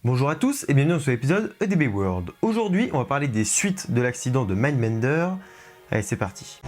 Bonjour à tous et bienvenue dans ce épisode EDB World. Aujourd'hui, on va parler des suites de l'accident de Mindbender. Allez, c'est parti.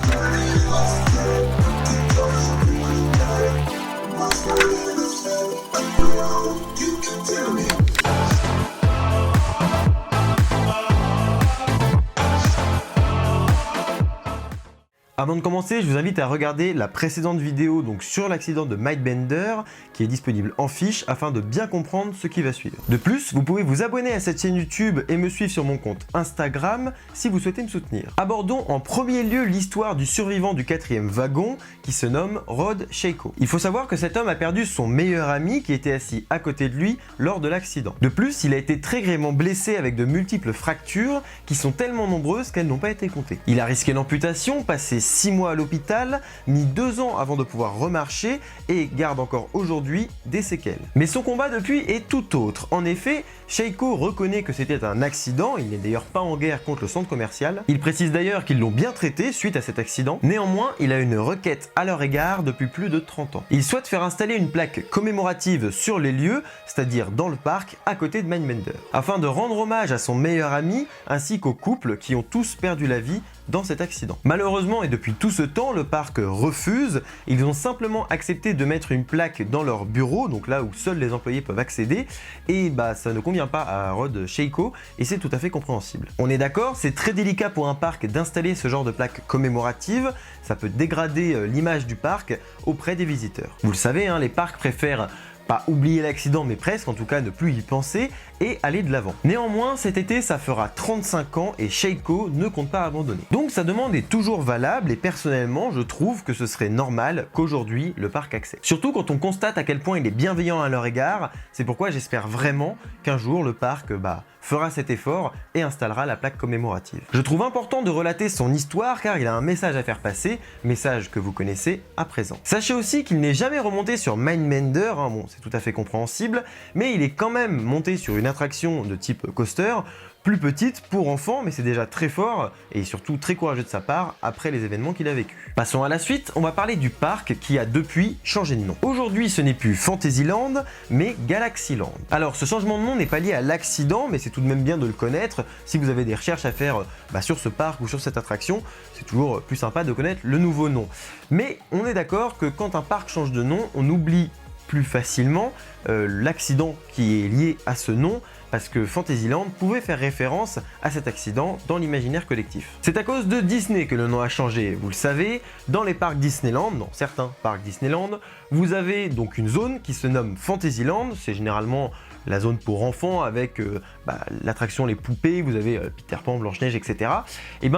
Avant de commencer, je vous invite à regarder la précédente vidéo donc sur l'accident de Mindbender qui est disponible en fiche afin de bien comprendre ce qui va suivre. De plus, vous pouvez vous abonner à cette chaîne YouTube et me suivre sur mon compte Instagram si vous souhaitez me soutenir. Abordons en premier lieu l'histoire du survivant du 4e wagon qui se nomme Rod Sheiko. Il faut savoir que cet homme a perdu son meilleur ami qui était assis à côté de lui lors de l'accident. De plus, il a été très grièvement blessé avec de multiples fractures qui sont tellement nombreuses qu'elles n'ont pas été comptées. Il a risqué l'amputation, passé 6 mois à l'hôpital, mis 2 ans avant de pouvoir remarcher et garde encore aujourd'hui des séquelles. Mais son combat depuis est tout autre. En effet, Sheiko reconnaît que c'était un accident, il n'est d'ailleurs pas en guerre contre le centre commercial. Il précise d'ailleurs qu'ils l'ont bien traité suite à cet accident. Néanmoins, il a une requête à leur égard depuis plus de 30 ans. Il souhaite faire installer une plaque commémorative sur les lieux, c'est-à-dire dans le parc à côté de Mindbender, afin de rendre hommage à son meilleur ami ainsi qu'aux couples qui ont tous perdu la vie dans cet accident. Malheureusement et depuis tout ce temps, le parc refuse. Ils ont simplement accepté de mettre une plaque dans leur bureau, donc là où seuls les employés peuvent accéder, et ça ne convient pas à Rod Sheiko et c'est tout à fait compréhensible. On est d'accord, c'est très délicat pour un parc d'installer ce genre de plaque commémorative, ça peut dégrader l'image du parc auprès des visiteurs. Vous le savez, les parcs préfèrent pas oublier l'accident, mais presque, en tout cas ne plus y penser et aller de l'avant. Néanmoins, cet été, ça fera 35 ans et Sheiko ne compte pas abandonner. Donc sa demande est toujours valable et personnellement, je trouve que ce serait normal qu'aujourd'hui le parc accepte. Surtout quand on constate à quel point il est bienveillant à leur égard, c'est pourquoi j'espère vraiment qu'un jour le parc fera cet effort et installera la plaque commémorative. Je trouve important de relater son histoire car il a un message à faire passer, message que vous connaissez à présent. Sachez aussi qu'il n'est jamais remonté sur Mindbender, bon c'est tout à fait compréhensible, mais il est quand même monté sur une attraction de type coaster, plus petite pour enfants, mais c'est déjà très fort et surtout très courageux de sa part après les événements qu'il a vécu. Passons à la suite, on va parler du parc qui a depuis changé de nom. Aujourd'hui, ce n'est plus Fantasyland, mais Galaxyland. Alors, ce changement de nom n'est pas lié à l'accident, mais c'est tout de même bien de le connaître. Si vous avez des recherches à faire sur ce parc ou sur cette attraction, c'est toujours plus sympa de connaître le nouveau nom. Mais on est d'accord que quand un parc change de nom, on oublie plus facilement l'accident qui est lié à ce nom, parce que Fantasyland pouvait faire référence à cet accident dans l'imaginaire collectif. C'est à cause de Disney que le nom a changé, vous le savez. Dans les parcs Disneyland, dans certains parcs Disneyland, vous avez donc une zone qui se nomme Fantasyland, c'est généralement la zone pour enfants avec l'attraction les poupées, vous avez Peter Pan, Blanche-Neige, etc. Et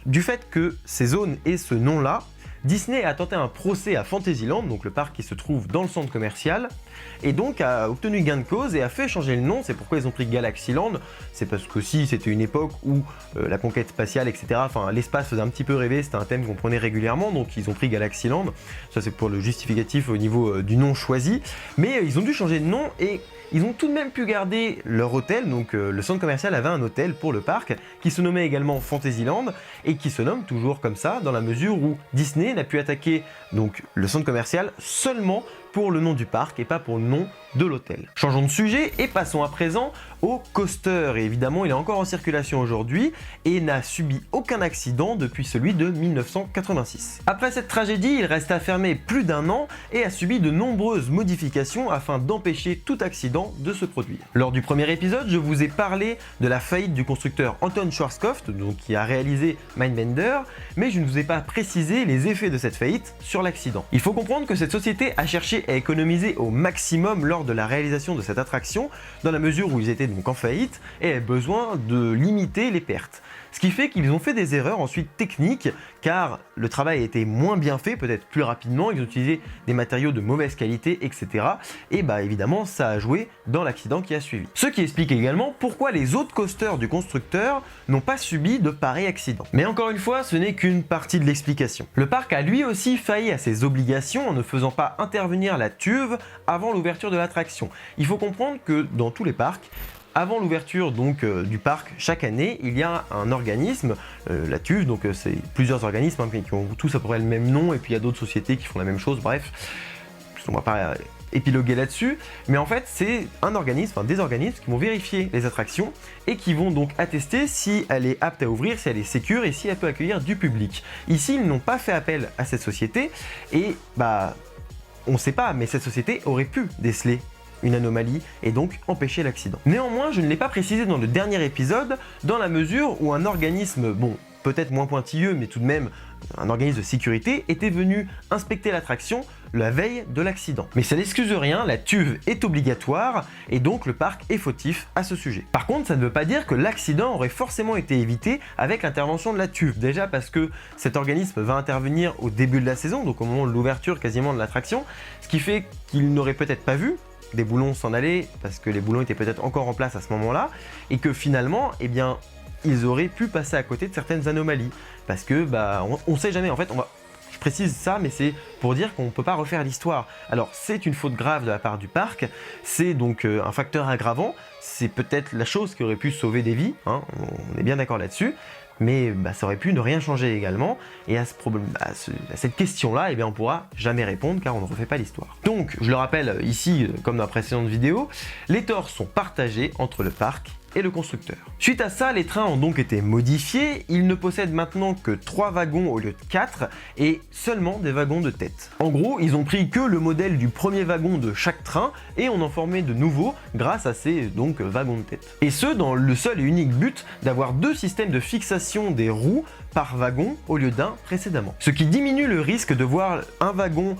du fait que ces zones aient ce nom-là, Disney a tenté un procès à Fantasyland, donc le parc qui se trouve dans le centre commercial, et donc a obtenu gain de cause et a fait changer le nom. C'est pourquoi ils ont pris Galaxyland, c'est parce que c'était une époque où la conquête spatiale, etc., l'espace faisait un petit peu rêver, c'était un thème qu'on prenait régulièrement, donc ils ont pris Galaxyland. Ça c'est pour le justificatif au niveau du nom choisi, mais ils ont dû changer de nom et ils ont tout de même pu garder leur hôtel, donc le centre commercial avait un hôtel pour le parc qui se nommait également Fantasyland et qui se nomme toujours comme ça dans la mesure où Disney n'a pu attaquer donc le centre commercial seulement pour le nom du parc et pas pour le nom de l'hôtel. Changeons de sujet et passons à présent au coaster. Et évidemment, il est encore en circulation aujourd'hui et n'a subi aucun accident depuis celui de 1986. Après cette tragédie, il resta fermé plus d'1 an et a subi de nombreuses modifications afin d'empêcher tout accident de se produire. Lors du premier épisode, je vous ai parlé de la faillite du constructeur Anton Schwarzkopf, donc qui a réalisé Mindbender, mais je ne vous ai pas précisé les effets de cette faillite sur l'accident. Il faut comprendre que cette société a cherché à économiser au maximum lors de la réalisation de cette attraction, dans la mesure où ils étaient donc en faillite et avaient besoin de limiter les pertes. Ce qui fait qu'ils ont fait des erreurs ensuite techniques, car le travail a été moins bien fait, peut-être plus rapidement, ils ont utilisé des matériaux de mauvaise qualité, etc. Et évidemment, ça a joué dans l'accident qui a suivi. Ce qui explique également pourquoi les autres coasters du constructeur n'ont pas subi de pareils accidents. Mais encore une fois, ce n'est qu'une partie de l'explication. Le parc a lui aussi failli à ses obligations en ne faisant pas intervenir la TÜV avant l'ouverture de l'attraction. Il faut comprendre que dans tous les parcs, avant l'ouverture du parc chaque année, il y a un organisme, la TÜV, donc c'est plusieurs organismes qui ont tous à peu près le même nom, et puis il y a d'autres sociétés qui font la même chose, bref, on va pas épiloguer là-dessus, mais en fait c'est un organisme, enfin des organismes qui vont vérifier les attractions et qui vont donc attester si elle est apte à ouvrir, si elle est sécure et si elle peut accueillir du public. Ici ils n'ont pas fait appel à cette société et on ne sait pas, mais cette société aurait pu déceler une anomalie et donc empêcher l'accident. Néanmoins, je ne l'ai pas précisé dans le dernier épisode, dans la mesure où un organisme, bon, peut-être moins pointilleux, mais tout de même un organisme de sécurité, était venu inspecter l'attraction la veille de l'accident. Mais ça n'excuse rien, la TÜV est obligatoire et donc le parc est fautif à ce sujet. Par contre, ça ne veut pas dire que l'accident aurait forcément été évité avec l'intervention de la TÜV. Déjà parce que cet organisme va intervenir au début de la saison, donc au moment de l'ouverture quasiment de l'attraction, ce qui fait qu'il n'aurait peut-être pas vu des boulons s'en aller parce que les boulons étaient peut-être encore en place à ce moment-là et que finalement, eh bien, ils auraient pu passer à côté de certaines anomalies parce que on sait jamais. En fait, je précise ça, mais c'est pour dire qu'on ne peut pas refaire l'histoire. Alors c'est une faute grave de la part du parc, c'est donc un facteur aggravant, c'est peut-être la chose qui aurait pu sauver des vies, hein, on est bien d'accord là-dessus, mais ça aurait pu ne rien changer également, et à cette question-là, eh bien, on ne pourra jamais répondre car on ne refait pas l'histoire. Donc, je le rappelle ici, comme dans la précédente vidéo, les torts sont partagés entre le parc et le constructeur. Suite à ça, les trains ont donc été modifiés, ils ne possèdent maintenant que 3 wagons au lieu de 4 et seulement des wagons de tête. En gros, ils ont pris que le modèle du premier wagon de chaque train et on en formait de nouveaux grâce à ces wagons de tête. Et ce, dans le seul et unique but d'avoir 2 systèmes de fixation des roues par wagon au lieu d'un précédemment. Ce qui diminue le risque de voir un wagon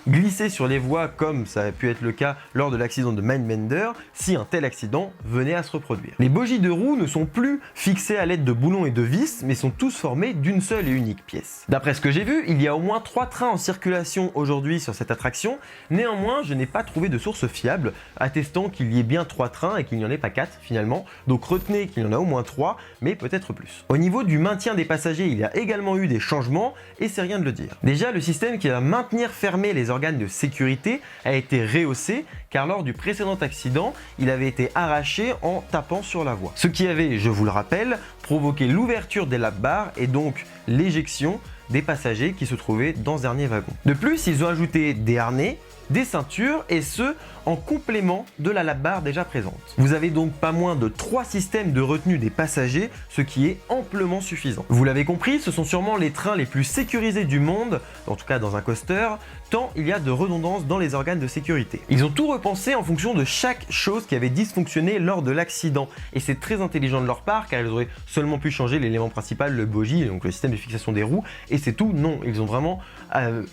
glisser sur les voies comme ça a pu être le cas lors de l'accident de Mindbender si un tel accident venait à se reproduire. Les bogies de roues ne sont plus fixées à l'aide de boulons et de vis mais sont tous formés d'une seule et unique pièce. D'après ce que j'ai vu, il y a au moins 3 trains en circulation aujourd'hui sur cette attraction, néanmoins je n'ai pas trouvé de source fiable attestant qu'il y ait bien 3 trains et qu'il n'y en ait pas 4 finalement, donc retenez qu'il y en a au moins 3 mais peut-être plus. Au niveau du maintien des passagers, il y a également eu des changements et c'est rien de le dire. Déjà, le système qui va maintenir fermés les organes de sécurité a été rehaussé car lors du précédent accident, il avait été arraché en tapant sur la voie. Ce qui avait, je vous le rappelle, provoqué l'ouverture des lap bars et donc l'éjection des passagers qui se trouvaient dans ce dernier wagon. De plus, ils ont ajouté des harnais, des ceintures et ce en complément de la lap bar déjà présente. Vous avez donc pas moins de 3 systèmes de retenue des passagers, ce qui est amplement suffisant. Vous l'avez compris, ce sont sûrement les trains les plus sécurisés du monde, en tout cas dans un coaster, tant il y a de redondance dans les organes de sécurité. Ils ont tout repensé en fonction de chaque chose qui avait dysfonctionné lors de l'accident et c'est très intelligent de leur part car ils auraient seulement pu changer l'élément principal, le bogie, donc le système de fixation des roues et c'est tout. Non, ils ont vraiment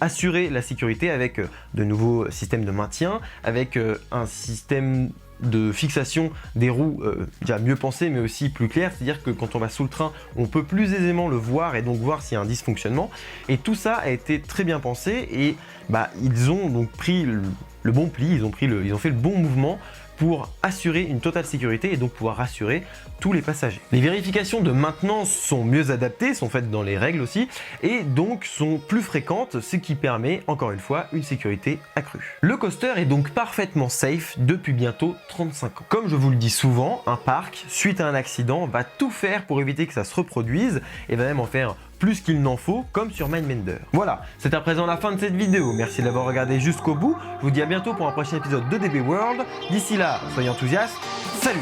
assuré la sécurité avec de nouveaux systèmes de maintien, avec un système de fixation des roues déjà mieux pensé mais aussi plus clair, c'est-à-dire que quand on va sous le train on peut plus aisément le voir et donc voir s'il y a un dysfonctionnement et tout ça a été très bien pensé et ils ont donc pris le bon pli, ils ont fait le bon mouvement pour assurer une totale sécurité et donc pouvoir rassurer tous les passagers. Les vérifications de maintenance sont mieux adaptées, sont faites dans les règles aussi, et donc sont plus fréquentes, ce qui permet, encore une fois, une sécurité accrue. Le coaster est donc parfaitement safe depuis bientôt 35 ans. Comme je vous le dis souvent, un parc, suite à un accident, va tout faire pour éviter que ça se reproduise, et va même en faire plus qu'il n'en faut, comme sur Mindbender. Voilà, c'est à présent la fin de cette vidéo. Merci d'avoir regardé jusqu'au bout. Je vous dis à bientôt pour un prochain épisode de DB World. D'ici là, soyez enthousiastes. Salut!